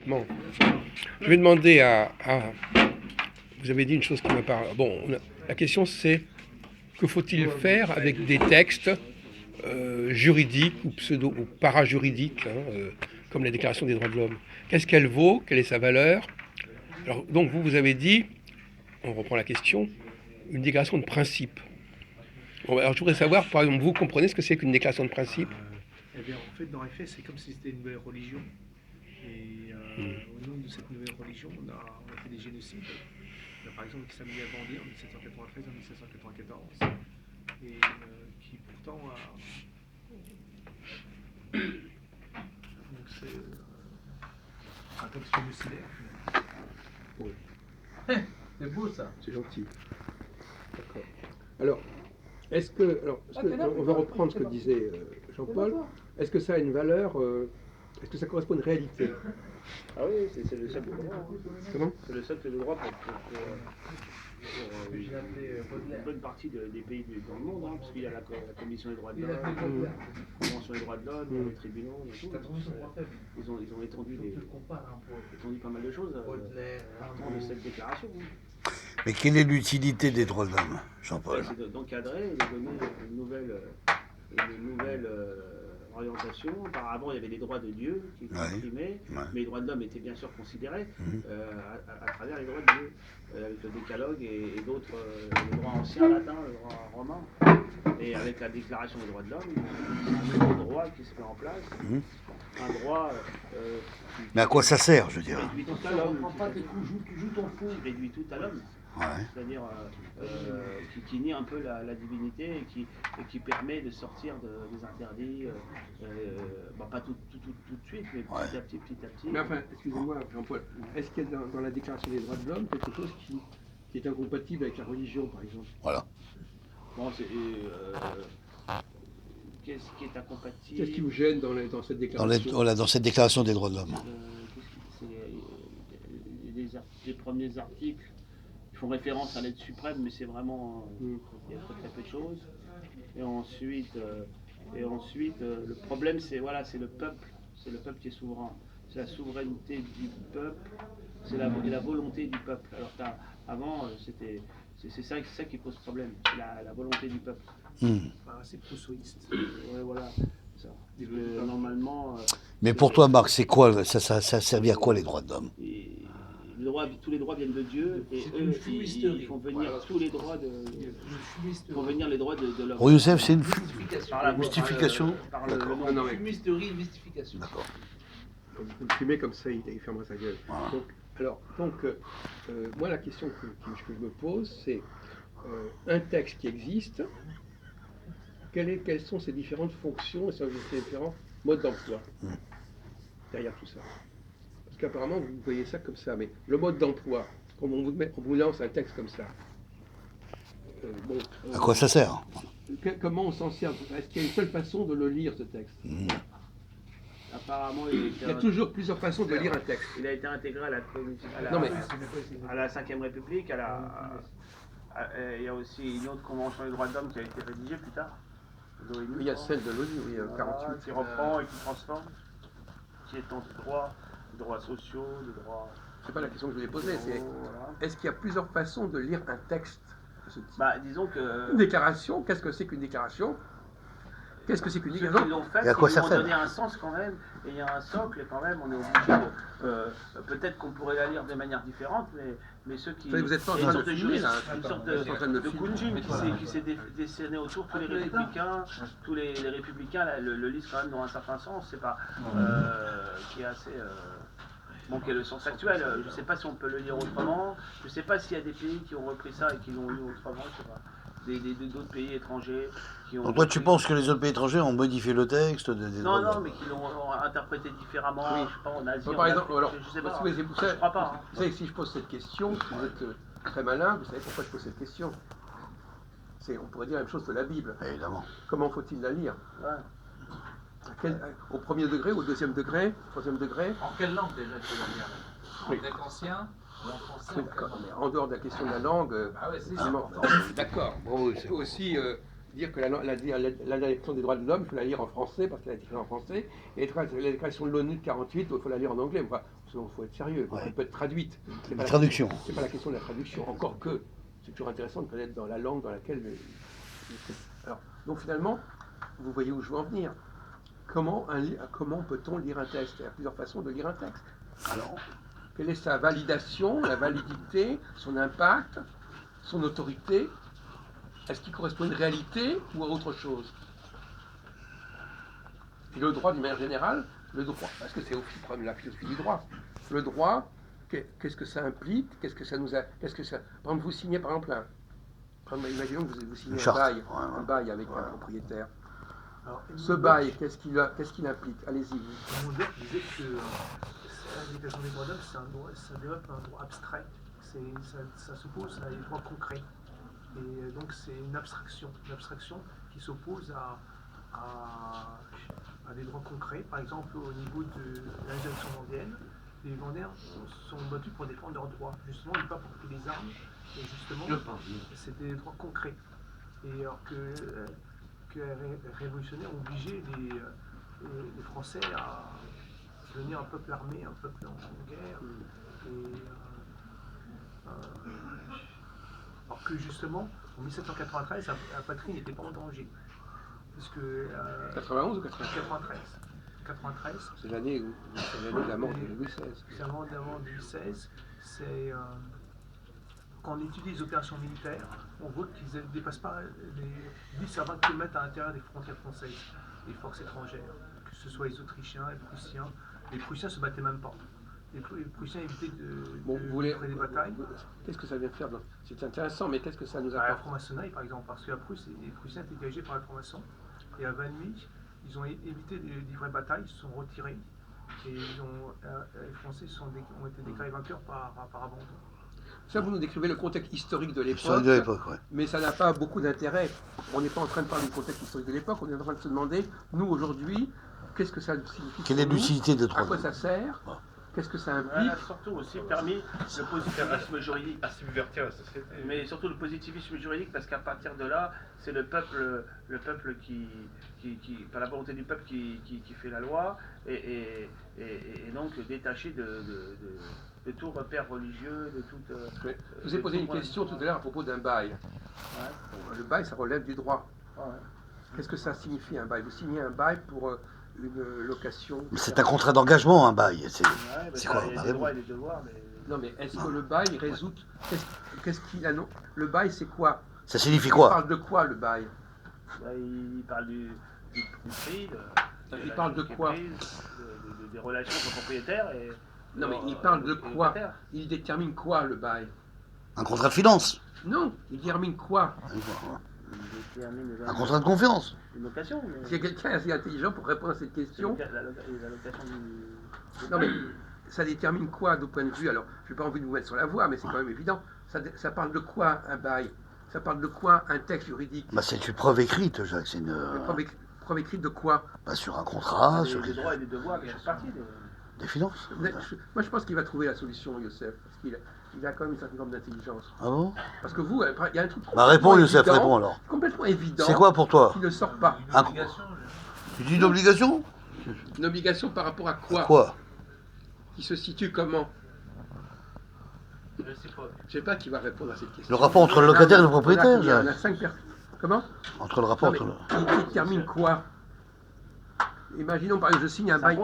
Bon, je vais demander vous avez dit une chose qui me parle. Bon, la question c'est que faut-il faire avec des textes juridiques ou pseudo ou parajuridiques, comme la Déclaration des droits de l'homme. Qu'est-ce qu'elle vaut? Quelle est sa valeur? Alors, donc vous avez dit, on reprend la question, une déclaration de principe. Bon, alors je voudrais savoir, par exemple, vous comprenez ce que c'est qu'une déclaration de principe? Eh bien, en fait, dans les faits, c'est comme si c'était une nouvelle religion. Et au nom de cette nouvelle religion, on a fait des génocides. On a, par exemple, Samuel Bandy en 1793 en 1794. Et qui pourtant a. Donc c'est un texte génocidaire. Oui. C'est beau ça. C'est gentil. D'accord. Alors, on va reprendre ce que disait Jean-Paul. Est-ce que ça a une valeur? Est-ce que ça correspond à une réalité? Ah oui, c'est le socle de droit. Comment? C'est le socle de droit pour une bonne partie des pays dans le monde, parce qu'il y a la Commission des droits de l'homme, la Convention des droits de l'homme, les tribunaux, et tout. Ils ont étendu pas mal de choses partant de cette déclaration. Mais quelle est l'utilité des droits de l'homme, Jean-Paul? C'est d'encadrer et de donner une nouvelle orientation. Auparavant, il y avait les droits de Dieu qui étaient exprimés, mais les droits de l'homme étaient bien sûr considérés à travers les droits de Dieu, avec le décalogue et d'autres, le droit ancien latin, le droit romain. Et avec la déclaration des droits de l'homme, un nouveau droit qui se met en place, un droit... mais à quoi ça sert, je veux dire? Réduit tout à l'homme. Tu joues ton fou, réduit tout à l'homme. Ouais. C'est-à-dire qui nie un peu la divinité et qui permet de sortir des interdits, pas tout de suite, mais petit à petit. Mais enfin, excusez-moi, Jean-Paul, est-ce qu'il y a dans la Déclaration des droits de l'homme quelque chose qui est incompatible avec la religion, par exemple? Voilà. Bon, qu'est-ce qui est incompatible? Qu'est-ce qui vous gêne dans cette déclaration? Dans cette déclaration des droits de l'homme. Les premiers articles font référence à l'aide suprême, mais c'est vraiment il y a très peu de choses. Et ensuite, le problème c'est le peuple qui est souverain. C'est la souveraineté du peuple, c'est la volonté du peuple. Alors avant, c'est ça qui pose problème, la volonté du peuple. C'est rousseauiste. Ouais, voilà. Ça. Normalement. Mais pour toi, Marc, c'est quoi ça servait à quoi les droits de l'homme? Tous les droits viennent de Dieu et eux ils font venir tous les droits font venir les droits de l'homme. Pour Youssef, c'est une mystification. Une fumisterie, une mystification. D'accord. Vous le fumez comme ça, il fermera sa gueule. Voilà. Donc, moi la question que je me pose, c'est un texte qui existe, quelles sont ses différentes fonctions et ses différents modes d'emploi derrière tout ça? Parce qu'apparemment, vous voyez ça comme ça, mais le mode d'emploi, comme on vous lance un texte comme ça, à quoi ça sert? Comment on s'en sert? Est-ce qu'il y a une seule façon de le lire, ce texte? Apparemment, il y a toujours plusieurs façons de lire un texte. Il a été intégré à la Ve République, il y a aussi une autre convention des droits de l'homme qui a été rédigée plus tard. Il y a celle de l'ONU, 48. Qui reprend et qui transforme, qui est en droits sociaux, de droits... C'est pas la question que je voulais poser, c'est est-ce qu'il y a plusieurs façons de lire un texte de ce type? Disons que... Une déclaration, qu'est-ce que c'est qu'une déclaration? Qu'est-ce que c'est qu'une déclaration? Ils l'ont fait, et à quoi ça ils ont fait? donné un sens quand même, et il y a un socle, et quand même, on est obligé de... peut-être qu'on pourrait la lire de manière différente, mais ceux qui... Vous êtes pas en train de filmer, là. Une sorte de coutume qui s'est décerné autour, tous les républicains le lisent quand même dans un certain sens, c'est pas... qui est assez... qui est le sens actuel. Je ne sais pas si on peut le lire autrement, je ne sais pas s'il y a des pays qui ont repris ça et qui l'ont lu autrement, je sais pas. D'autres pays étrangers qui ont... Donc toi, tu penses que les autres pays étrangers ont modifié le texte Non, mais qui l'ont interprété différemment, je sais pas, en Asie, par exemple, je sais pas, je crois pas. Vous savez, si je pose cette question, vous êtes très malin, vous savez pourquoi je pose cette question. On pourrait dire la même chose de la Bible. Évidemment. Comment faut-il la lire? Au premier degré, au deuxième degré, troisième degré? En quelle langue déjà tu peux la lire? En grec ancien? Oui, d'accord, mais en dehors de la question de la langue, d'accord. Bon, il faut aussi dire que la Déclaration des droits de l'homme, il faut la lire en français, parce qu'elle a été écrite en français, et la Déclaration de l'ONU de 48, il faut la lire en anglais. Enfin, sinon il faut être sérieux. Ouais. Elle peut être traduite. C'est pas la traduction. question- C'est pas la question de la traduction. Encore que c'est toujours intéressant de connaître dans la langue dans laquelle. Alors, donc finalement, vous voyez où je veux en venir. Comment peut-on lire un texte? Il y a plusieurs façons de lire un texte. Alors, Quelle est sa validation, la validité, son impact, son autorité? Est-ce qu'il correspond à une réalité ou à autre chose? Et le droit, d'une manière générale, le droit, parce que c'est aussi le problème de la philosophie du droit. Le droit, qu'est-ce que ça implique? Qu'est-ce que ça nous a, qu'est-ce que ça, par exemple, vous signez par exemple imaginons que vous signez Une un charte. bail, Ouais, ouais. un bail avec un propriétaire. Alors, Ce bail, qu'est-ce qu'il implique? Allez-y. Mon père disait que l'application des droits de l'homme, c'est un droit, ça développe un droit abstrait. Ça s'oppose à des droits concrets. Et donc c'est une abstraction qui s'oppose à des droits concrets. Par exemple, au niveau de la législation vendéenne, les Vendéens sont battus pour défendre leurs droits. Justement, ils ne pas porter les armes. Et justement, c'est des droits concrets. Et alors que les révolutionnaires ont obligé les Français à devenir un peuple armé, un peuple en guerre. Alors que justement, en 1793, la patrie n'était pas en danger. Parce que. 91 ou 93? 93. C'est l'année de la mort de Louis XVI. C'est avant de Louis XVI. C'est. Quand on étudie les opérations militaires, on voit qu'ils ne dépassent pas les 10 à 20 km à l'intérieur des frontières françaises, des forces étrangères, que ce soit les Autrichiens, les Prussiens. Les Prussiens ne se battaient même pas. Les Prussiens évitaient de des batailles. Qu'est-ce que ça vient faire C'est intéressant, mais qu'est-ce que ça nous À la apporte? franc-maçonnerie, par exemple, parce que la Prusse, les Prussiens étaient dirigés par les francs-maçons. Et à Valmy, ils ont évité de livrer bataille, ils se sont retirés. Et les Français ont été déclarés vainqueurs par abandon. Ça, vous nous décrivez le contexte historique de Historique l'époque, de l'époque, ouais. mais ça n'a pas beaucoup d'intérêt. On n'est pas en train de parler du contexte historique de l'époque, on est en train de se demander, nous aujourd'hui, qu'est-ce que ça signifie? Quelle est pour nous? l'utilité des droits À quoi de ça l'homme? sert? Qu'est-ce que ça implique? Voilà, surtout aussi permis le positivisme juridique. à subvertir la société. Mais surtout le positivisme juridique, parce qu'à partir de là, c'est le peuple qui, par la volonté du peuple qui fait la loi, et donc détaché de tout repère religieux, de toute. Je vous ai posé une question tout à l'heure à propos d'un bail. Ouais. Bon, le bail, ça relève du droit. Ouais. Qu'est-ce que ça signifie un bail? Vous signez un bail pour une location? Mais c'est un contrat d'engagement, un bail. Ouais, C'est bah, quoi? il y a Bah, des oui. droits et des devoirs, mais. Non, mais est-ce que le bail résout... Qu'est-ce qu'il a... Le bail, c'est quoi? Ça signifie Il quoi? parle de quoi, le bail? Là, il parle du prix, Il parle de quoi? Des relations entre propriétaires et. Non, mais il parle de et quoi? locataires. Il détermine quoi, le bail? Un contrat de finance. Non, il détermine quoi? Il détermine Un contrat de confiance. une location. Mais... S'il y a quelqu'un assez intelligent pour répondre à cette question... La location du. Non, mais ça détermine quoi, de point de vue? Alors, je n'ai pas envie de vous mettre sur la voie, mais c'est quand même évident. Ça parle de quoi, un bail? Ça parle de quoi, un texte juridique? Bah, c'est une preuve écrite, Jacques. C'est une. Preuve écrite de quoi? Bah, sur un contrat, sur des droits et des devoirs qui font partie des. des finances. Moi, je pense qu'il va trouver la solution, Youssef, parce qu'il a quand même une certaine forme d'intelligence. Ah bon? Parce que vous, il y a un truc Bah, réponds, Youssef, évident, réponds alors. complètement évident, C'est quoi pour toi? qui ne sort pas. Un- Tu dis une obligation? Une obligation par rapport à quoi? Quoi? Qui se situe comment? Réciproque. Je ne sais pas qui va répondre à cette question. Le rapport entre le locataire et le On a propriétaire, combien? On a Jacques. 5 personnes. Comment? Entre le rapport Non, mais entre le... qui détermine quoi? Imaginons par exemple, je signe un bail,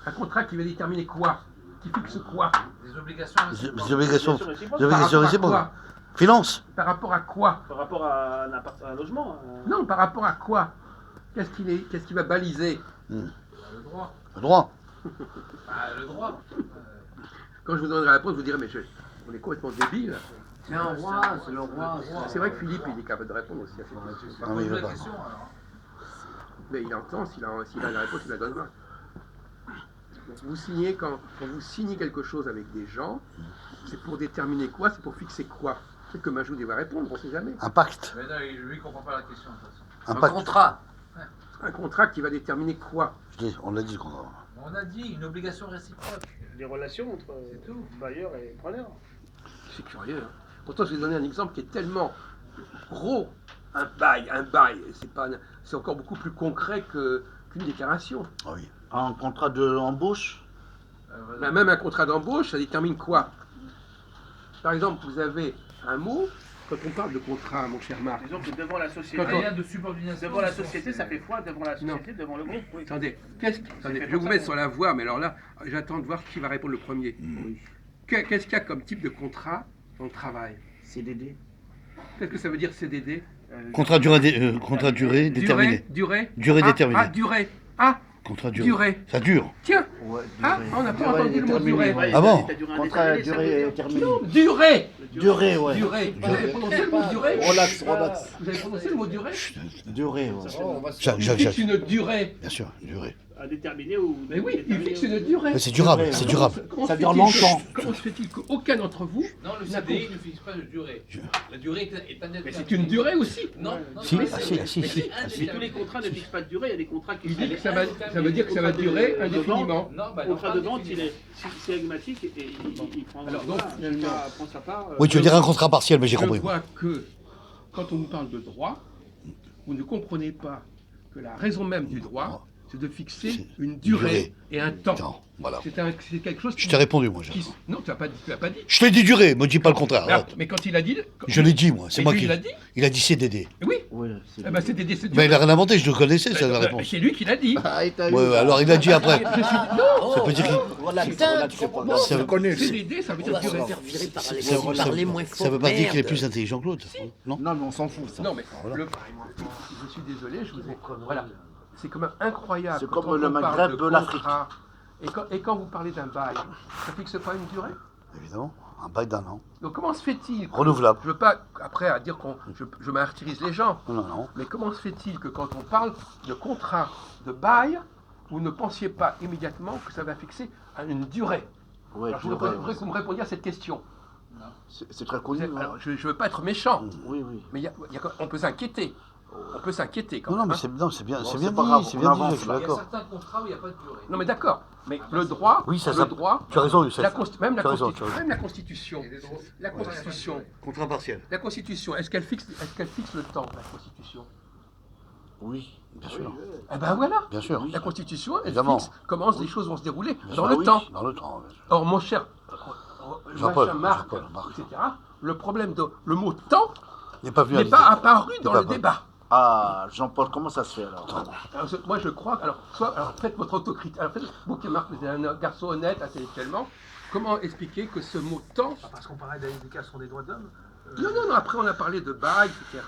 un contrat qui va déterminer quoi? Qui fixe quoi? Des obligations Des réciproques. obligations. Des Des Par obligations rapport à réciproques. quoi? Finance. Par rapport à quoi? Par rapport à un logement. Non, par rapport à quoi? Qu'est-ce qu'il va baliser? Le droit. Le droit. Le droit. Quand je vous donnerai la réponse, vous direz, mais on est complètement débile. C'est un roi, c'est le roi. C'est vrai que Philippe, il est capable de répondre aussi à cette question. Non, mais il veut la pas. question alors. Mais il entend, s'il a la réponse, il la donnera. Donc, vous signez, quand vous signez quelque chose avec des gens, c'est pour déterminer quoi? C'est pour fixer quoi? Peut-être que Majoud, il va répondre, on ne sait jamais. Un pacte. Mais non, lui, il comprend pas la question de toute façon. Un Un pacte. contrat. Un contrat qui va déterminer quoi? On l'a dit, le contrat. On a dit une obligation réciproque. Les relations entre C'est tout. bailleurs et preneurs. C'est curieux. Hein. Pourtant, je vais donner un exemple qui est tellement gros. Un bail, c'est encore beaucoup plus concret qu'une déclaration. Ah oui. Un contrat d'embauche? Bah, même un contrat d'embauche, ça détermine quoi? Par exemple, vous avez un mot, quand on parle de contrat, mon cher Marc. Disons que devant la société, Rien de subordination. devant la société, ça fait foi, devant la société, devant le groupe. Oui. Attendez, attendez, je vais vous mettre sur la voie, mais alors là, j'attends de voir qui va répondre le premier. Oui. Qu'est-ce qu'il y a comme type de contrat dans le travail? CDD. Qu'est-ce que ça veut dire CDD? Contrat durée déterminée. Durée Durée déterminée. Ah, durée. Ah, Contrat durée. durée. Ça dure. Tiens, Ouais, ah, on n'a pas entendu le mot durée. Ouais, Ah bon? t'as duré Contrat indéterminé, ça veut durée dire- terminée. Non, durée. Durée, ouais. Durée. Vous avez prononcé le mot durée? Relax, relax. Vous avez prononcé le mot durée? Durée, ouais. Il fixe une durée. Bien sûr, durée. Indéterminé ou. Mais oui, il indéterminé fixe ou- une durée. Mais c'est durable, Durée, c'est ouais. durable. Comment Ça se dure fait-il longtemps. Comment se fait-il qu'aucun d'entre vous Non, le n'a CDI ne fixe pas de durée. La durée est indéterminée. Mais c'est une durée aussi. Non, non, Si, non, ah, si, ah, si, mais si. c'est Mais tous les contrats ne fixent pas de durée, il y a des contrats qui Il dit sont. que ça veut dire que ça va durer indéfiniment. Non, bah Le contrat non, de pas vente, indéfiniment. c'est énagmatique et il prend. Alors, donc, voilà, finalement, chacun prend sa part. Oui, tu veux dire un contrat partiel, mais j'ai Je compris. vois que quand on nous parle de droit, vous ne comprenez pas que la raison même du droit, c'est de fixer une durée et un temps. Attends, voilà. C'est quelque chose Je t'ai répondu, moi. Non, tu l'as pas dit. Je t'ai dit durée, me dis pas le contraire. Mais, arrête. mais quand il a dit... Je l'ai dit, moi. C'est Et moi lui, qui. il a dit. Il a dit CDD. Oui, Ouais, c'est eh ben, c'est des Mais il a rien inventé, je le connaissais, c'est la réponse. C'est lui qui l'a dit. Ah, et t'as eu, Ouais, là. alors il a dit après. Je suis... Non, Ça peut dire qu'il. Relax, relax, c'est pas grave. Ça veut- CDD, ça veut dire durée. Ça veut pas dire qu'il est plus intelligent que l'autre. Non. Non, mais on s'en fout, ça. Non, mais je suis désolé, je vous ai... Voilà. C'est quand même incroyable. C'est quand comme on le parle Maghreb de l'Afrique. contrat. Et quand vous parlez d'un bail, ça fixe pas une durée? Évidemment, un bail d'un an. Donc comment se fait-il Renouvelable. Je veux pas, après, à dire que je martyrise les gens, Non, non. mais comment se fait-il que quand on parle de contrat de bail, vous ne pensiez pas immédiatement que ça va fixer à une durée? Ouais, Alors, je durée, voudrais que vous me répondiez à cette question. c'est très connu. hein. Alors, je ne veux pas être méchant, Oui, oui. mais on peut s'inquiéter. On peut s'inquiéter quand Non, non, même. mais c'est bien, Bon, c'est c'est bien pas dit, grave, c'est on bien dit, avance, je suis Il y a d'accord. certains contrats où il n'y a pas de durée. Non mais d'accord, mais le droit, Oui, ça, le ça- droit, Tu as raison, Youssef. même la Tu as raison, Constitution, tu as raison. même la Constitution, la Constitution, Contrat partiel. la Constitution, est-ce qu'elle fixe le temps, la Constitution? Oui. Bien sûr. Eh ben voilà, Bien sûr. la Constitution, elle Évidemment. fixe comment les choses vont se dérouler Bien dans sûr. le temps. Dans le temps. bien sûr. Or, mon cher Jean-Paul, machin Marc, Jean-Paul, Marc. etc., le problème de le mot temps Il n'est pas venu à n'est l'idée. pas apparu dans pas le apparu. débat. Ah, Jean-Paul, comment ça se fait alors? Alors, moi, je crois. Alors, faites votre autocritique. Alors, vous qui Marc, vous êtes un garçon honnête intellectuellement. Comment expliquer que ce mot temps. Parce qu'on parlait de l'éducation des droits de l'homme. Non. Après, on a parlé de bail, etc.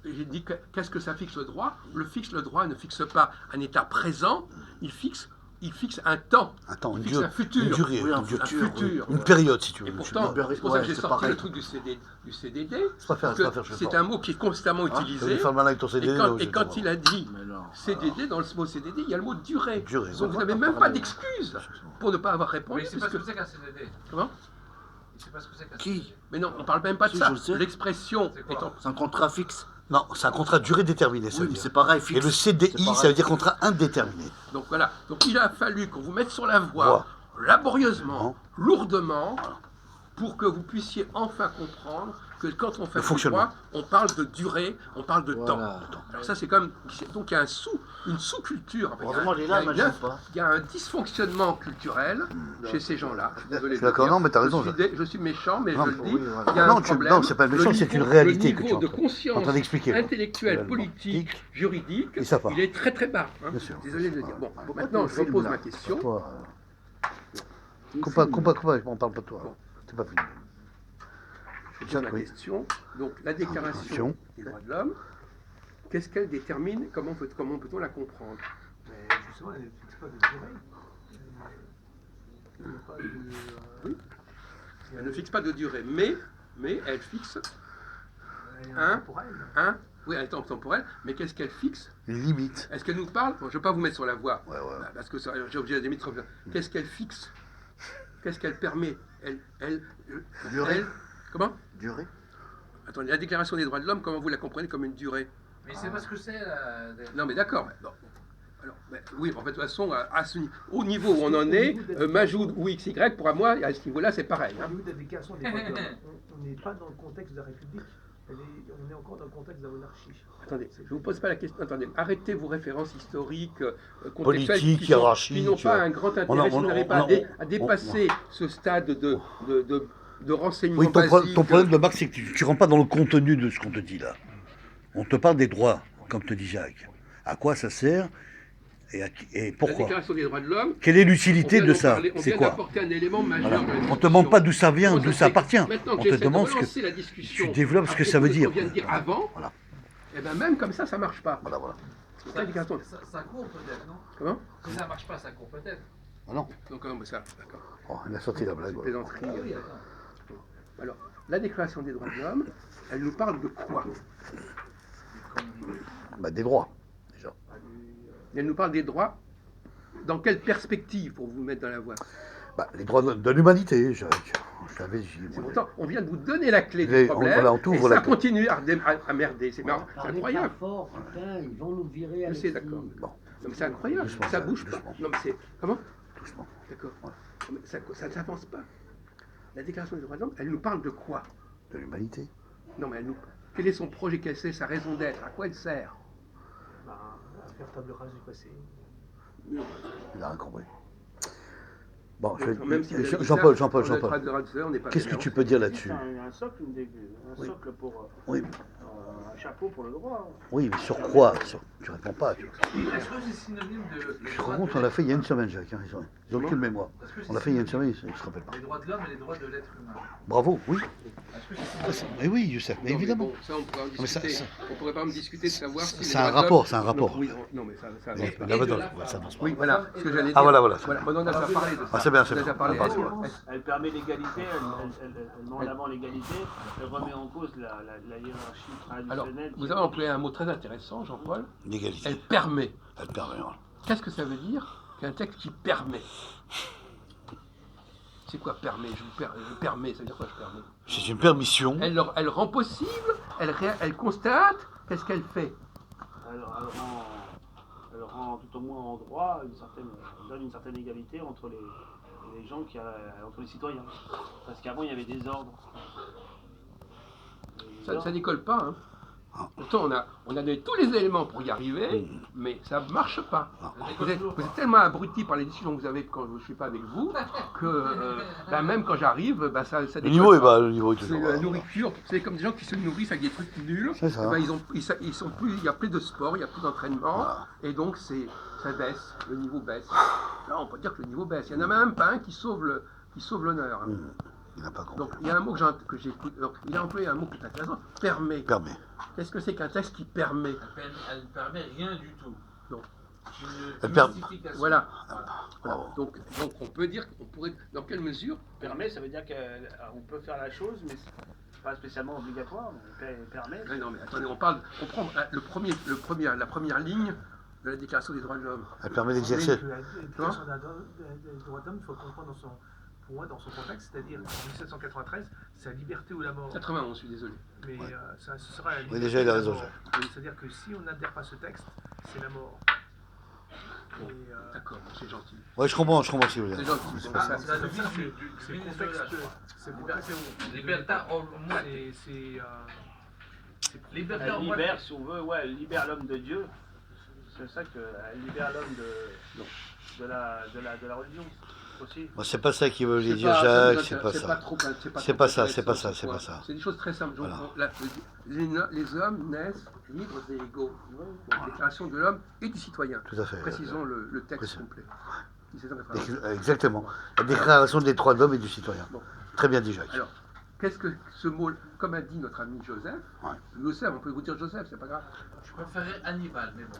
Et j'ai dit qu'est-ce que ça fixe le droit? Le droit ne fixe pas un état présent. Il fixe un temps. Attends, Il une fixe durée. un futur. Une durée. Oui, un une durée. futur. Une période, si tu veux. Et pourtant, Une c'est pour ça que j'ai c'est sorti pareil. le truc du CDD. C'est pas faire, parce c'est pas que faire, je sais c'est pas. un mot qui est constamment Tu veux utilisé. faire le malin avec ton CDD, là, Et quand il a dit Mais non. CDD, dans le mot CDD, il y a le mot durée. Durée. Donc vous n'avez même pas d'excuse pour ne pas avoir répondu. Mais il ne sait pas ce puisque- que c'est qu'un CDD. Comment? Il ne sait pas ce que c'est qu'un Qui? Mais non, on parle même pas de Si, ça. je le sais. L'expression C'est quoi étant... C'est un contrat fixe. Non, c'est un contrat durée déterminée, ça Oui, veut mais dire. c'est pareil, Et fixe. le C'est CDI, pareil. ça veut dire contrat indéterminé. Donc voilà. Donc il a fallu qu'on vous mette sur la voie, Voie. laborieusement, lourdement, pour que vous puissiez enfin comprendre que quand on fait Le du fonctionnement. droit, on parle de durée, on parle de temps. Voilà. Alors ça, c'est comme... Donc il y a une sous-culture. Heureusement, il est là, il y a mais je sais pas. il y a un dysfonctionnement culturel chez ces gens-là. Je suis désolé de le D'accord, dire. non, mais t'as raison, Je suis méchant, mais Non, je le dis. oui, voilà. Il y a Non, un problème. non, c'est pas méchant, c'est une réalité que tu es Le en niveau de train- en conscience train d'expliquer. là. intellectuelle, Réellement. politique, juridique, Et ça part. il est très très bas. Hein. Bien sûr. Désolé de le dire. Bon, maintenant, je repose ma question. Toi, compas, on parle pas de toi. C'est pas fini. Je pose ma Oui. question. Donc, la Déclaration des droits de l'homme, qu'est-ce qu'elle détermine? Comment peut-on la comprendre? Mais justement, elle ne fixe pas de durée. Il n'y a pas de. Elle ne fixe pas de durée, mais elle fixe Hein pour elle. oui, elle est temporelle, mais qu'est-ce qu'elle fixe? Une limite. Est-ce qu'elle nous parle? Bon, je ne vais pas vous mettre sur la voie, Ouais, ouais. parce que j'ai obligé de mettre. Qu'est-ce qu'elle fixe? Qu'est-ce qu'elle permet? Durée. Comment? Durée. Attendez, la Déclaration des droits de l'homme, comment vous la comprenez comme une durée? Mais il ne sait pas ce que c'est. Non, mais d'accord. Mais bon. Alors, oui, en fait, de toute façon, au niveau où on en est, Majoud ou XY, pour moi, à ce niveau-là, c'est pareil. Au Hein. niveau de la déclaration des droits de l'homme, on n'est pas dans le contexte de la République. on est encore dans le contexte de la monarchie. Attendez, je ne vous pose pas la question. Attendez, arrêtez vos références historiques, contextuelles, Politiques, qui n'ont hiérarchiques, pas un grand intérêt. Si vous n'arrivez pas à dépasser ce stade de renseignement Oui, basique. ton problème de Marc, c'est que tu ne rentres pas dans le contenu de ce qu'on te dit là. On te parle des droits, comme te dit Jacques. À quoi ça sert et La pourquoi? Déclaration des droits de l'homme. Quelle est l'utilité de ça? On C'est vient quoi? d'apporter un élément majeur. Voilà. dans la On ne te discussion. demande pas d'où ça vient, Comment d'où se ça fait appartient. Maintenant On que te j'essaie de demande relancer la discussion tu développes ce que ça veut dire. On vient de dire avant. Voilà. Et bien même comme ça ne marche pas. Voilà. La déclaration- Ça court peut-être, non? Comment? Si ça marche pas, ça court peut-être. Ah non. Donc non, mais ça, d'accord. Oh, il a sorti la blague. voilà. Plaisanterie. Ah oui, attends. Alors, la Déclaration des droits de l'homme, elle nous parle de quoi? Bah, des droits, déjà. Elle nous parle des droits. Dans quelle perspective pour vous mettre dans la voie? Bah, les droits de l'humanité, Jacques. Je l'avais dit. C'est pourtant, on vient de vous donner la clé Les- du problème, voilà, on t'ouvre et la ça clé. continue à merder. C'est marrant, c'est incroyable. Fort, putain, ils vont nous virer à Je sais, d'accord. Bon, Non, mais c'est incroyable, Doucement, ça ça, bouge pas. doucement. Non, mais c'est... Comment? doucement. D'accord. Non, mais ça n'avance pas. La Déclaration des droits de l'homme, elle nous parle de quoi? De l'humanité. Non, mais elle nous... Quel est son projet, quelle est sa raison d'être? À quoi elle sert? À faire table rase du passé. Il a rien compris. Bon, Même si vous avez dit Jean-Paul, ça, on est Jean-Paul. pas de radio, on n'est pas Qu'est-ce que bien. tu peux dire là-dessus? Il y a un socle, un Oui. socle pour Oui, un chapeau pour le droit. oui, mais sur quoi? Tu réponds pas. Tu Est-ce que c'est synonyme de. te rends compte, on l'a fait il y a une semaine, Jacques. Hein, ils ont aucune mémoire. Est-ce que c'est On l'a fait il y a une semaine, ils ne se rappellent pas. Les droits de l'homme et les droits de l'être humain. Bravo, oui. Est-ce que c'est Mais oui, Youssef, mais Non, évidemment. bon, ça, on pourrait en mais ça- discuter. On pourrait pas me discuter de savoir si. C'est les un droits de rapport, l'homme- c'est un rapport. Non, oui, non, mais ça Mais avance pas. là, Et de non, la ça avance pas. Oui, voilà, ce que j'allais dire. Ah, voilà. Voilà, on en a déjà parlé de ça. Ah, c'est bien, On en a déjà bon. parlé. Ah, Est-ce que- pardon. Elle permet l'égalité, elle met en avant l'égalité, elle remet en cause la hiérarchie Alors, traditionnelle. vous avez employé un mot très intéressant, Jean-Paul. L'égalité. Elle permet. Elle permet, voilà. Qu'est-ce que ça veut dire qu'un texte qui permet? C'est quoi permet? Je permets, ça veut dire quoi je permets? C'est une permission. Elle rend possible, elle constate, qu'est-ce qu'elle fait? Elle rend tout au moins en droit elle donne une certaine égalité entre les gens, entre les citoyens. Parce qu'avant, il y avait des ordres. Ça décolle pas. Hein. Ah. Pourtant, on a donné tous les éléments pour y arriver, mais ça ne marche pas. Ah. Vous êtes tellement abrutis par les discussions que vous avez quand je ne suis pas avec vous, que même quand j'arrive, ça Le décolle niveau est pas. bas, le niveau est C'est toujours la bas. nourriture, c'est comme des gens qui se nourrissent avec des trucs nuls. C'est ça. Ils sont plus, il n'y a plus de sport, il n'y a plus d'entraînement, Voilà. et donc ça baisse, le niveau baisse. Là, on peut dire que le niveau baisse. Il n'y en a même pas un qui sauve l'honneur. Hein. Il n'a pas compris. Donc il y a un mot que j'écoute. Il a employé un mot qui est intéressant. Permet. Permet. Qu'est-ce que c'est qu'un texte qui permet? Elle ne permet rien du tout. Non. Elle Une permet. mystification. Voilà. Bravo. Donc on peut dire qu'on pourrait. Dans quelle mesure? Permet, ça veut dire qu'on peut faire la chose, mais c'est pas spécialement obligatoire. Mais permet. Non, mais attendez, on prend la première ligne de la Déclaration des droits de l'homme. Elle permet d'exercer. La déclaration des droits de l'homme, il faut comprendre pour moi, dans son contexte, c'est-à-dire en 1793, c'est la liberté ou la mort. 91, je suis désolé. Mais ce sera la liberté. Oui, déjà, il a ou la raison, mort. Jacques. C'est-à-dire que si on n'adhère pas à ce texte, c'est la mort. Bon, Et, d'accord, c'est gentil. Ouais, je comprends ce que vous voulez C'est dire. gentil. C'est Bon, pas ça- C'est la devise c'est du c'est le Venezuela, contexte. je crois. C'est le contexte. Libertà au moins. Liberté Elle au moins. libère, si on veut, elle libère l'homme de Dieu. C'est ça qu'elle libère l'homme de la religion aussi. Bon, c'est pas ça qu'il veut C'est dire, pas- Jacques, ça c'est nous pas intéresse- ça. trop- C'est pas ça, intéressant, c'est pas ça, ce c'est point. pas ça. C'est des choses très simples. Donc, Voilà. les hommes naissent libres et égaux. Donc, Déclaration de l'homme et du citoyen. Tout à fait. Précisons le texte Précis. complet. 1791. Exactement. La déclaration des droits de l'homme et du citoyen. Bon. Très bien dit, Jacques. Alors, qu'est-ce que ce mot, comme a dit notre ami Joseph, Ouais. Joseph, on peut vous dire Joseph, c'est pas grave. Je préférais Hannibal, mais bon.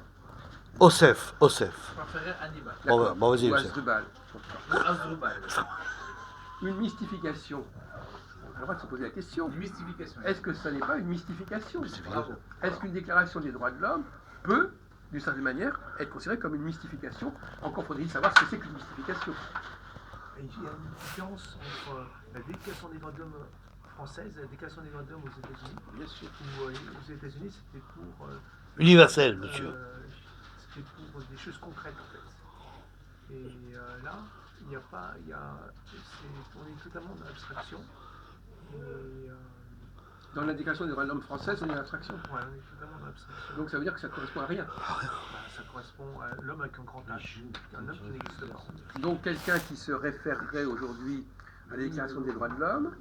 Osef. Je préférais Hannibal. D'accord. Bon, vas-y, Ou Joseph. Hasdrubal. Ou Hasdrubal. Une mystification. On a le droit de se poser la question. Une mystification. Est-ce que ça n'est pas une mystification? Bravo. Est-ce qu'une déclaration des droits de l'homme peut, d'une certaine manière, être considérée comme une mystification? Encore faudrait-il savoir ce que c'est qu'une mystification. Et il y a une différence entre la déclaration des droits de l'homme française et la déclaration des droits de l'homme aux États-Unis. Bien sûr. Où aux États-Unis, c'était pour. Universel, monsieur. C'était pour des choses concrètes en fait. Et là, il n'y a pas. On est totalement dans l'abstraction. Et Dans la déclaration des droits de l'homme française, on est l'abstraction. Ouais, on est totalement dans l'abstraction. Donc ça veut dire que ça correspond à rien. Bah, ça correspond à l'homme avec un grand H, un homme qui n'existe pas. Donc quelqu'un qui se référerait aujourd'hui à la déclaration des droits de l'homme,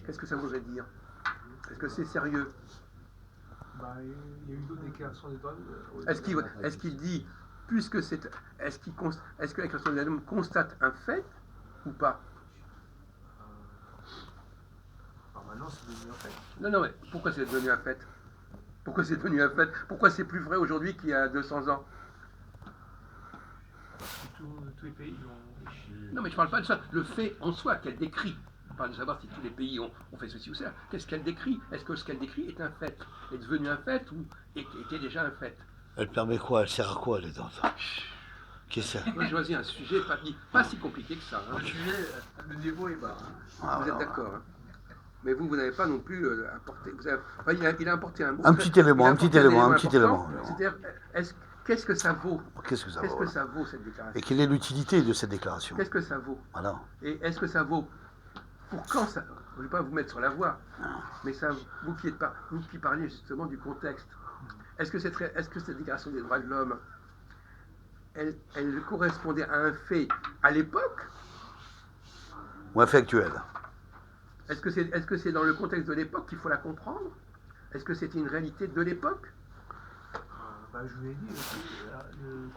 qu'est-ce que ça voudrait dire? Est-ce que c'est sérieux? Bah, il y a eu d'autres déclarations des droits de l'homme. Est-ce qu'il dit, puisque c'est... Est-ce que la déclaration des droits de l'homme constate un fait ou pas? Alors maintenant, c'est devenu un fait. Non, mais pourquoi c'est devenu un fait? Pourquoi c'est devenu un fait? Pourquoi c'est plus vrai aujourd'hui qu'il y a 200 ans? Tous les pays ont... Non, mais je parle pas de ça. Le fait en soi qu'elle décrit. Je parle de savoir si tous les pays ont fait ceci ou cela. Qu'est-ce qu'elle décrit? Est-ce que ce qu'elle décrit est un fait? Est devenu un fait ou était déjà un fait? Elle permet quoi? Elle sert à quoi, les dents? Qu'est-ce que c'est? Moi, j'ai choisi un sujet pas si compliqué que ça. Hein. Le sujet, le niveau est bas. Ah, Vous êtes voilà. d'accord, hein. Mais vous n'avez pas non plus apporté. Il a apporté un mot. Un petit élément, il a un petit apporté élément, un important. petit élément. C'est-à-dire, qu'est-ce que ça vaut? Qu'est-ce que ça Qu'est-ce vaut? que Voilà. ça vaut cette déclaration? Et quelle est l'utilité de cette déclaration? Qu'est-ce que ça vaut? Voilà. Et est-ce que ça vaut? Pour quand ça? Je ne vais pas vous mettre sur la voie, mais ça, vous qui parliez justement du contexte, est-ce que cette déclaration des droits de l'homme, elle correspondait à un fait à l'époque? Ou un fait actuel? Est-ce que c'est dans le contexte de l'époque qu'il faut la comprendre? Est-ce que c'était une réalité de l'époque? Bah, je vous l'ai dit,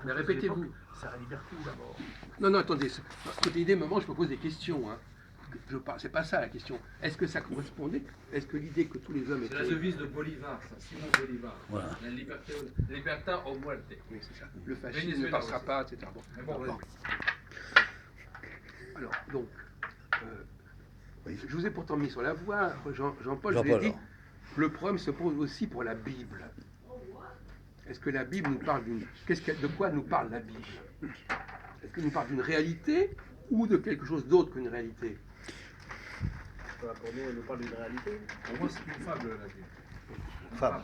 Mais répétez-vous. C'est la liberté ou la mort. Non, attendez. Côté idée, moment, je me pose des questions. Hein. C'est pas ça la question. Est-ce que ça correspondait? Est-ce que l'idée que tous les hommes C'est la étaient... devise de Bolivar, ça, Simon Bolivar. Voilà. La libertà o muerte. Oui, c'est ça. Le fascisme ne Venezuela passera aussi. pas, etc. Bon. Mais bon, Bon. Alors, donc, je vous ai pourtant mis sur la voie, Jean-Paul, je l'ai Jean-Paul, dit, alors. le problème se pose aussi pour la Bible. Est-ce que la Bible nous parle d'une... De quoi nous parle la Bible? Est-ce qu'elle nous parle d'une réalité ou de quelque chose d'autre qu'une réalité? Pour nous, elle nous parle d'une réalité. Pour moi, c'est une fable, la vie. Une Fable.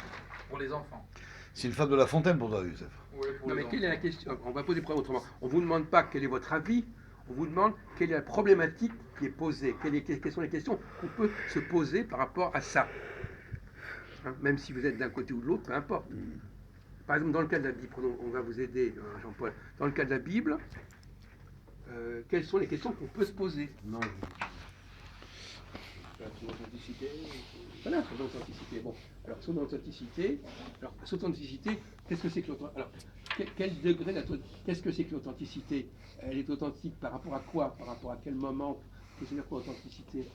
Pour les enfants. C'est une fable de La Fontaine pour toi, Youssef. Oui, pour Non, les mais quelle est enfants. la question? On va poser le problème autrement. On ne vous demande pas quel est votre avis, on vous demande quelle est la problématique qui est posée, quelles sont les questions qu'on peut se poser par rapport à ça. Hein, même si vous êtes d'un côté ou de l'autre, peu importe. Par exemple, dans le cas de la Bible, on va vous aider, Jean-Paul. Dans le cas de la Bible, quelles sont les questions qu'on peut se poser? Non. Son authenticité. Voilà, son authenticité. Bon, alors son authenticité, qu'est-ce que c'est que l'authenticité? Alors, quel degré qu'est-ce que c'est que l'authenticité? Elle est authentique par rapport à quoi? Par rapport à quel moment? Qu'est-ce que c'est quoi authenticité?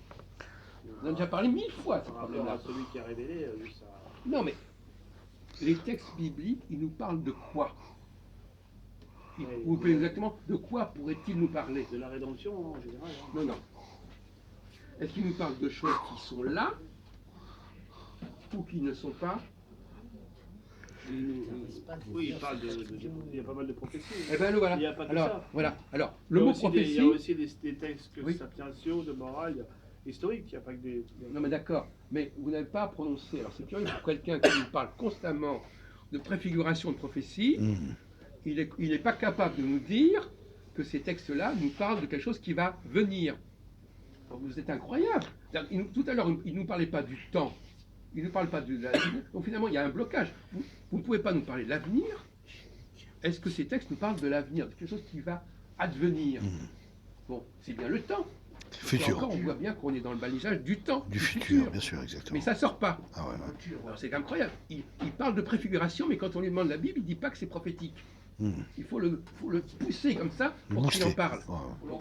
On a déjà parlé 1000 fois de ce Par rapport problème-là. à celui qui a révélé, ça. Non, mais les textes bibliques, ils nous parlent de quoi? Vous pouvez exactement de quoi pourrait-il nous parler? De la rédemption en général. Hein. Non. Est-ce qu'il nous parle de choses qui sont là ou qui ne sont pas? Oui, il parle il y a pas mal de prophéties. Eh ben voilà. Il n'y a pas que Alors, ça. voilà. Alors, Il y le a mot aussi prophétie. il y a aussi des textes Oui. sapientiaux, de morale, historiques. Il n'y a pas que des. Non mais d'accord, mais vous n'avez pas prononcé. Alors c'est curieux pour quelqu'un qui nous parle constamment de préfiguration de prophétie, il n'est pas capable de nous dire que ces textes-là nous parlent de quelque chose qui va venir. Donc, vous êtes incroyable. Tout à l'heure, il ne nous parlait pas du temps, il ne nous parle pas de l'avenir. Donc finalement, il y a un blocage. Vous ne pouvez pas nous parler de l'avenir. Est-ce que ces textes nous parlent de l'avenir, de quelque chose qui va advenir? Bon, c'est bien le temps. Futur. Encore, on voit bien qu'on est dans le balisage du temps. Du futur, bien sûr, exactement. Mais ça sort pas. Ah ouais, ouais. Alors, c'est incroyable. Il parle de préfiguration, mais quand on lui demande la Bible, il ne dit pas que c'est prophétique. Il faut le pousser comme ça pour qu'il en Booster. parle. Ouais.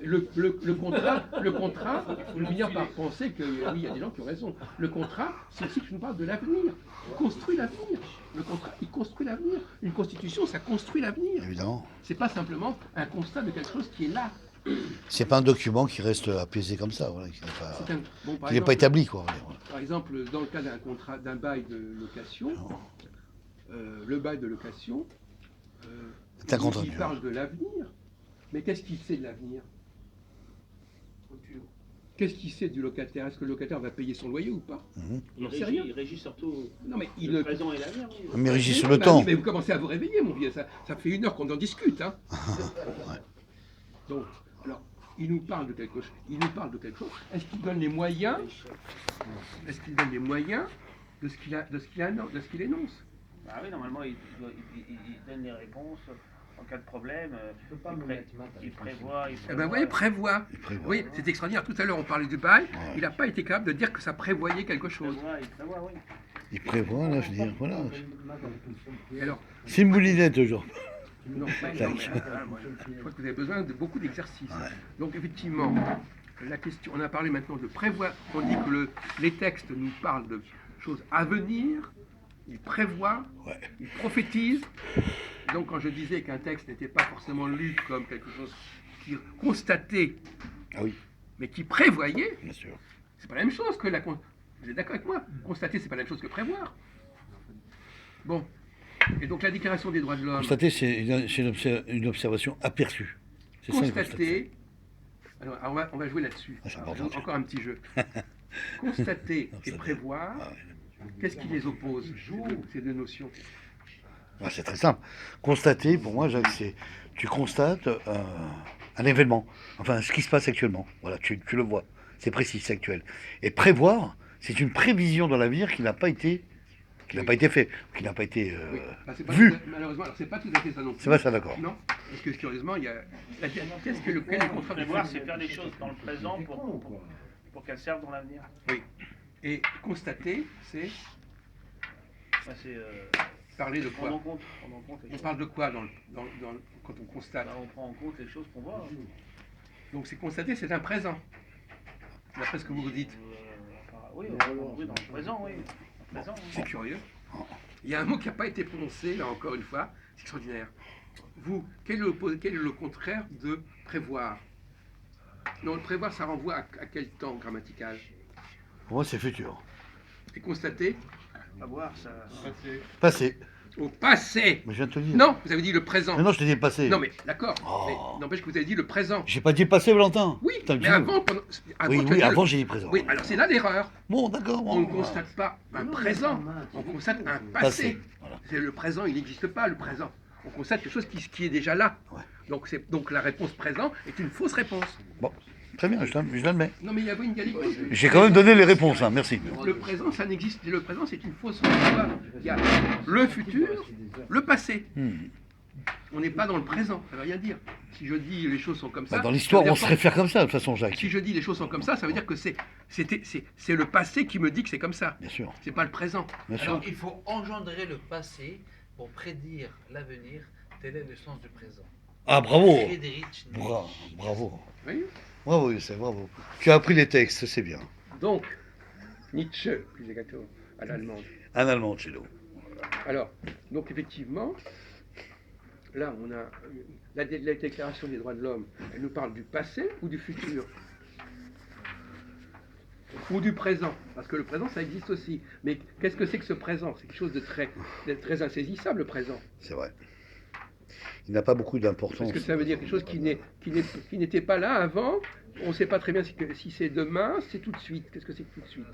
Le contrat, il faut finir par penser que oui, il y a des gens qui ont raison. Le contrat, c'est aussi que je nous parle de l'avenir. Il construit l'avenir. Le contrat, il construit l'avenir. Une constitution, ça construit l'avenir. Évidemment. C'est pas simplement un constat de quelque chose qui est là. C'est pas un document qui reste apaisé comme ça, voilà, qui n'est pas, C'est bon, par qui n'est pas exemple, établi, quoi. on va dire, voilà. Par exemple, dans le cas d'un contrat, d'un bail de location, le bail de location, C'est un contrat il dur. parle de l'avenir. Mais qu'est-ce qu'il sait de l'avenir? Qu'est-ce qu'il sait du locataire? Est-ce que le locataire va payer son loyer ou pas? Il n'en sait rien. régit surtout Non, mais il le ne... présent et l'avenir. Oui. Mais il régit sur Oui, le bah temps. oui, mais vous commencez à vous réveiller, mon vieux. Ça fait 1 heure qu'on en discute. Hein. Donc, alors, il nous parle de quelque chose. Est-ce qu'il donne les moyens de ce qu'il énonce? Bah oui, normalement, il donne des réponses en cas de problème. Tu peux pas me mettre maths avec Il prévoit. Eh ben oui, prévoit. Oui, c'est extraordinaire. Tout à l'heure, on parlait du bail. Ouais. Il n'a pas été capable de dire que ça prévoyait quelque chose. Il prévoit, oui. Il prévoit l'avenir, voilà. Et alors, C'est une moulinette aujourd'hui. non, Tac. je crois que vous avez besoin de beaucoup d'exercices. Ouais. Donc effectivement, la question, on a parlé maintenant de prévoir. On dit que les textes nous parlent de choses à venir. Ils prévoient, Ouais. ils prophétisent. Donc quand je disais qu'un texte n'était pas forcément lu comme quelque chose qui constatait, Ah oui, mais qui prévoyait, bien sûr. c'est pas la même chose que la... Vous êtes d'accord avec moi? Constater, c'est pas la même chose que prévoir. Bon. Et donc la Déclaration des droits de l'homme... Constater, c'est une observation aperçue. C'est ça, le constater. Constater... Alors, on va jouer là-dessus. Ah, c'est Alors, important, encore un petit jeu. Constater et prévoir, Ah ouais. qu'est-ce qui les oppose, ces deux notions? Ah, c'est très simple. Constater, pour moi, Jacques, c'est tu constates un événement, enfin ce qui se passe actuellement. Voilà, tu le vois, c'est précis, c'est actuel. Et prévoir, c'est une prévision dans l'avenir qui n'a pas été, fait, qui n'a pas été Oui. Bah, c'est pas vu. Malheureusement, alors c'est pas tout à fait ça non plus. C'est pas ça, d'accord. Non, parce que curieusement, il y a... Qu'est-ce que quel est le contrat de Prévoir, c'est faire des choses dans le présent pour qu'elles servent dans l'avenir. Oui. Et constater, c'est Bah, c'est parler de prendre en quoi? compte les On choses. parle de quoi quand on constate? Bah, on prend en compte les choses qu'on voit. Donc c'est constater, c'est un présent. D'après ce que vous dites. Oui, dans le présent, oui. Dans le présent, oui. C'est curieux. Il y a un mot qui n'a pas été prononcé, là encore une fois. C'est extraordinaire. Vous, quel est le contraire de prévoir? Non, le prévoir, ça renvoie à quel temps grammatical? Pour moi, c'est futur. Et constater? À voir, ça. Passé. Au passé. Mais je viens de te le dire. Non, vous avez dit le présent. Non, je t'ai dit passé. Non, mais d'accord. Oh. Mais n'empêche que vous avez dit le présent. J'ai pas dit passé, Valentin. Oui, Putain, mais tu veux. avant, Oui, tu as dit le- avant j'ai dit présent. Oui, alors c'est là l'erreur. Bon, d'accord. On ne bon, constate pas un présent, on constate un passé. Passé, voilà. C'est le présent, il n'existe pas le présent. On constate quelque chose qui est déjà là. Ouais. Donc la réponse présent est une fausse réponse. Bon, très bien, je l'admets. Non mais il y avait une égalité. J'ai quand même donné les réponses, hein, merci. Le présent, ça n'existe. Le présent, c'est une fausse réponse. Il y a le futur, le passé. On n'est pas dans le présent. Ça veut rien dire. Si je dis les choses sont comme ça. Bah, dans l'histoire, ça veut on dire se pas- réfère comme ça, de toute façon, Jacques. Si je dis les choses sont comme ça veut dire que c'est le passé qui me dit que c'est comme ça. Bien sûr, C'est pas le présent. bien sûr. Alors, il faut engendrer le passé pour prédire l'avenir. Tel est le sens du présent. Ah, bravo. Friedrich Nietzsche. Bravo. Oui. Bravo, Youssef, bravo. Tu as appris les textes, c'est bien. Donc, Nietzsche, plus exactement, à l'allemande. Un allemand chez nous. Alors, donc effectivement, là, on a la Déclaration des droits de l'homme, elle nous parle du passé ou du futur? Ou du présent, parce que le présent, ça existe aussi. Mais qu'est-ce que c'est que ce présent? C'est quelque chose de très insaisissable, le présent. C'est vrai. Il n'a pas beaucoup d'importance. Parce que ça veut dire quelque chose qui n'était pas là avant. On ne sait pas très bien si c'est demain, c'est tout de suite. Qu'est-ce que c'est que tout de suite?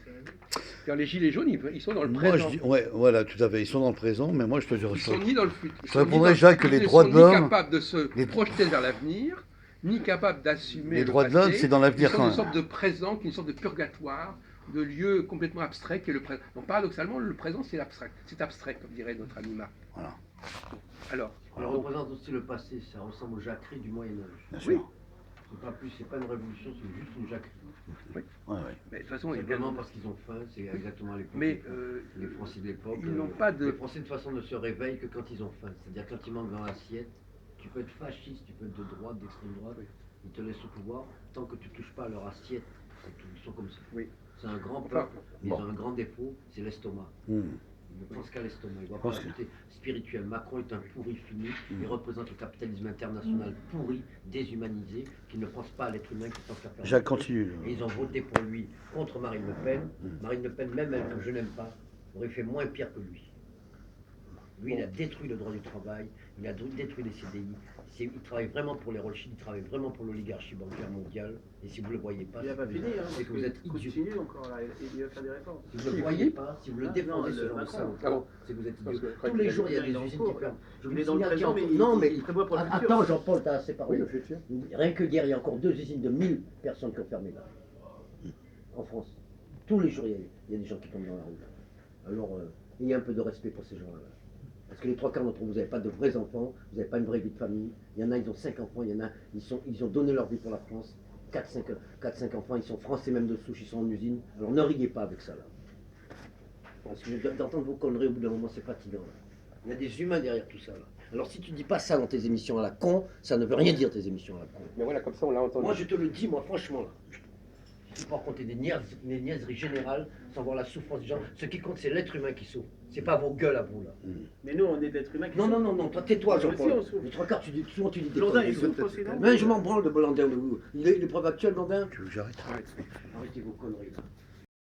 Car les gilets jaunes, ils sont dans le Moi, présent. je dis, ouais, voilà, tout à fait. Ils sont dans le présent, mais moi, je te dirais Ils sont ni dans le futur. Je te répondrai, Jacques, que les droits de Ils sont l'homme- ni capables de se les- projeter vers l'avenir, ni capables d'assumer Les le droits de passé. l'homme, c'est dans l'avenir Ils sont quand une même. sorte de présent, qui est une sorte de purgatoire, de lieu complètement abstrait qui est le présent. Donc paradoxalement, le présent, c'est abstrait. C'est abstrait, comme dirait notre anima. Voilà. Alors, Elle représente aussi le passé, ça ressemble aux jacqueries du Moyen-Âge. Bien oui, sûr. C'est pas une révolution, c'est juste une jacquerie. Ouais, ouais. mais de toute façon, Simplement évidemment, parce qu'ils ont faim, c'est exactement à l'époque. mais Les Français de l'époque. ils n'ont pas de... Les Français de toute façon ne se réveillent que quand ils ont faim. C'est-à-dire quand ils mangent dans l'assiette, tu peux être fasciste, tu peux être de droite, d'extrême droite, ils te laissent au pouvoir tant que tu touches pas à leur assiette. Ils sont comme ça. Oui. C'est un grand Enfin, peuple, ils ont un grand défaut, c'est l'estomac. Il ne pense qu'à l'estomac, il ne voit pas Pense le côté spirituel. Macron est un pourri fini, il représente le capitalisme international pourri, déshumanisé, qui ne pense pas à l'être humain, qui pense qu'à faire. Jacques, continue. Et ils ont voté pour lui contre Marine Le Pen. Marine Le Pen, même elle que je n'aime pas, aurait fait moins pire que lui. Lui, il a détruit le droit du travail, Il a détruit les CDI. Il travaille vraiment pour les Rothschild, il travaille vraiment pour l'oligarchie bancaire mondiale. Et si vous ne le voyez pas, Il n'a pas fini, hein, c'est que vous êtes il idiot. continue encore là, il va faire des réformes. Si vous ne le voyez pas, si vous le Ah, défendez non, ce genre de Macron. ça, Ah bon. c'est que vous êtes Parce idiot. que- Tous les jours, il y a des il est dans le usines cours, qui ferment. Je Il vous est dans le signale qu'il y a présent, mais encore- Non, mais il prévoit pour le futur. attends, Jean-Paul, t'as assez parlé. Oui, le futur. Rien que hier, il y a encore 2 usines de 1000 personnes qui ont fermé là, en France. Tous les jours, il y a des gens qui tombent dans la rue. Alors, il y a un peu de respect pour ces gens-là. Parce que les 3 quarts d'entre vous, vous n'avez pas de vrais enfants, vous n'avez pas une vraie vie de famille. Il y en a, ils ont 5 enfants, il y en a, ils ont donné leur vie pour la France. 4-5 enfants, ils sont français même de souche, ils sont en usine. Alors ne riez pas avec ça là. Parce que d'entendre vos conneries au bout d'un moment, c'est fatigant. Là. Il y a des humains derrière tout ça là. Alors si tu dis pas ça dans tes émissions à la con, ça ne veut rien dire tes émissions à la con. Mais voilà, comme ça, on l'a entendu. Moi je te le dis, moi franchement là. Je ne peux pas raconter des niaiseries générales sans voir la souffrance des gens. Ce qui compte, c'est l'être humain qui souffre. C'est pas vos gueules à vous là. Mais nous, on est d'êtres humains qui Non, non, non, non, toi tais-toi, Nous aussi, Jean-Paul. on souffre. Les 3 quarts, souvent tu dis des Blondin, conneries. il souffre aussi, non? Mais je m'en branle de Blondin. Il est preuve actuelle, Blondin. Tu veux que j'arrête? Arrêtez vos conneries là.